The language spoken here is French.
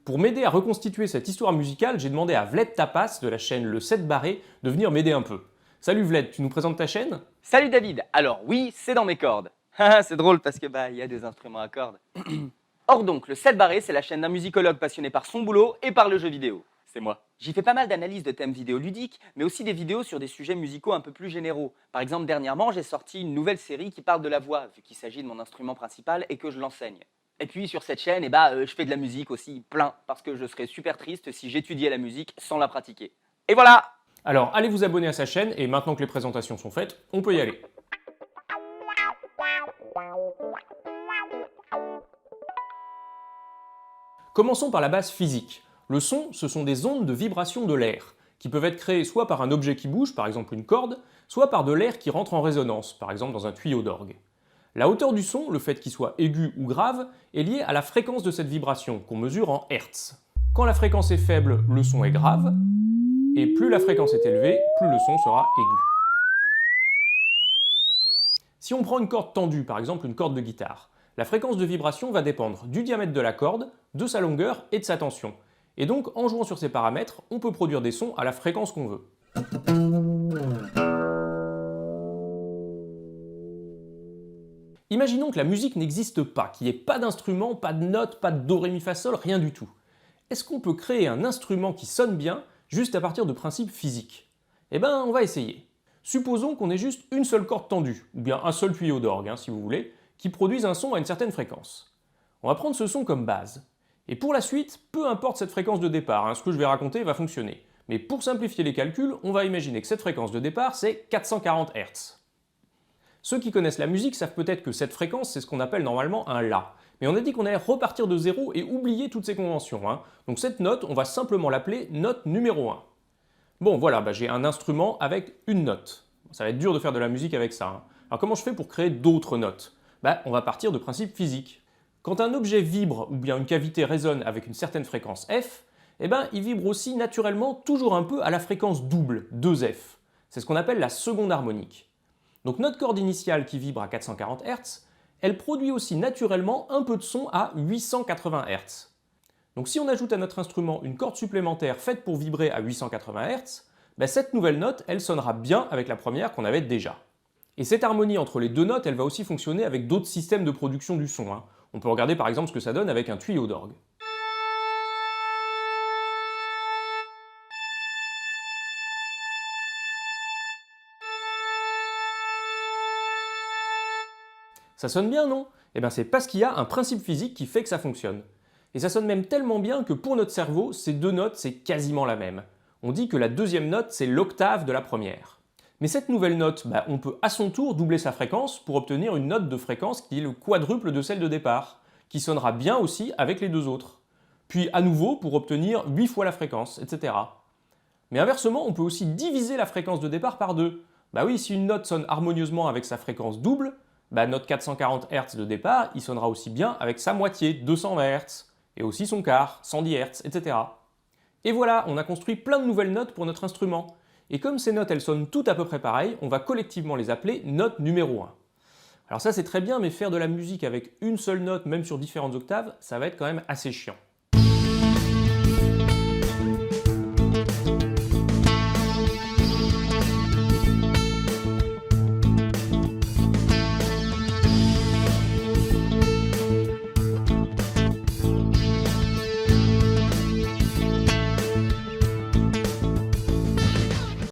Pour m'aider à reconstituer cette histoire musicale, j'ai demandé à Vled Tapas de la chaîne Le 7 Barré de venir m'aider un peu. Salut Vled, tu nous présentes ta chaîne? Salut David, alors oui, c'est dans mes cordes. C'est drôle parce que il y a des instruments à cordes. Or donc, le 7 barré, c'est la chaîne d'un musicologue passionné par son boulot et par le jeu vidéo. C'est moi. J'y fais pas mal d'analyses de thèmes vidéoludiques, mais aussi des vidéos sur des sujets musicaux un peu plus généraux. Par exemple, dernièrement, j'ai sorti une nouvelle série qui parle de la voix, vu qu'il s'agit de mon instrument principal et que je l'enseigne. Et puis sur cette chaîne, je fais de la musique aussi, plein, parce que je serais super triste si j'étudiais la musique sans la pratiquer. Et voilà. Alors allez vous abonner à sa chaîne et maintenant que les présentations sont faites, on peut y aller. Commençons par la base physique. Le son, ce sont des ondes de vibration de l'air, qui peuvent être créées soit par un objet qui bouge, par exemple une corde, soit par de l'air qui rentre en résonance, par exemple dans un tuyau d'orgue. La hauteur du son, le fait qu'il soit aigu ou grave, est liée à la fréquence de cette vibration, qu'on mesure en Hertz. Quand la fréquence est faible, le son est grave, et plus la fréquence est élevée, plus le son sera aigu. Si on prend une corde tendue, par exemple une corde de guitare, la fréquence de vibration va dépendre du diamètre de la corde, de sa longueur et de sa tension. Et donc, en jouant sur ces paramètres, on peut produire des sons à la fréquence qu'on veut. Imaginons que la musique n'existe pas, qu'il n'y ait pas d'instrument, pas de notes, pas de do, ré, mi, fa, sol, rien du tout. Est-ce qu'on peut créer un instrument qui sonne bien juste à partir de principes physiques? Eh ben, on va essayer. Supposons qu'on ait juste une seule corde tendue, ou bien un seul tuyau d'orgue, si vous voulez, qui produisent un son à une certaine fréquence. On va prendre ce son comme base. Et pour la suite, peu importe cette fréquence de départ, ce que je vais raconter va fonctionner. Mais pour simplifier les calculs, on va imaginer que cette fréquence de départ, c'est 440 Hz. Ceux qui connaissent la musique savent peut-être que cette fréquence, c'est ce qu'on appelle normalement un La. Mais on a dit qu'on allait repartir de zéro et oublier toutes ces conventions. Donc cette note, on va simplement l'appeler note numéro 1. Bon voilà, j'ai un instrument avec une note. Ça va être dur de faire de la musique avec ça. Alors comment je fais pour créer d'autres notes? On va partir de principes physiques. Quand un objet vibre ou bien une cavité résonne avec une certaine fréquence f, il vibre aussi naturellement toujours un peu à la fréquence double, 2f. C'est ce qu'on appelle la seconde harmonique. Donc notre corde initiale qui vibre à 440 Hz, elle produit aussi naturellement un peu de son à 880 Hz. Donc si on ajoute à notre instrument une corde supplémentaire faite pour vibrer à 880 Hz, cette nouvelle note, elle sonnera bien avec la première qu'on avait déjà. Et cette harmonie entre les deux notes, elle va aussi fonctionner avec d'autres systèmes de production du son. On peut regarder par exemple ce que ça donne avec un tuyau d'orgue. Ça sonne bien, non? C'est parce qu'il y a un principe physique qui fait que ça fonctionne. Et ça sonne même tellement bien que pour notre cerveau, ces deux notes, c'est quasiment la même. On dit que la deuxième note, c'est l'octave de la première. Mais cette nouvelle note, on peut à son tour doubler sa fréquence pour obtenir une note de fréquence qui est le quadruple de celle de départ, qui sonnera bien aussi avec les deux autres. Puis à nouveau pour obtenir 8 fois la fréquence, etc. Mais inversement, on peut aussi diviser la fréquence de départ par deux. Oui, si une note sonne harmonieusement avec sa fréquence double, notre 440 Hz de départ, il sonnera aussi bien avec sa moitié, 220 Hz, et aussi son quart, 110 Hz, etc. Et voilà, on a construit plein de nouvelles notes pour notre instrument. Et comme ces notes, elles sonnent toutes à peu près pareil, on va collectivement les appeler note numéro 1. Alors ça c'est très bien, mais faire de la musique avec une seule note, même sur différentes octaves, ça va être quand même assez chiant.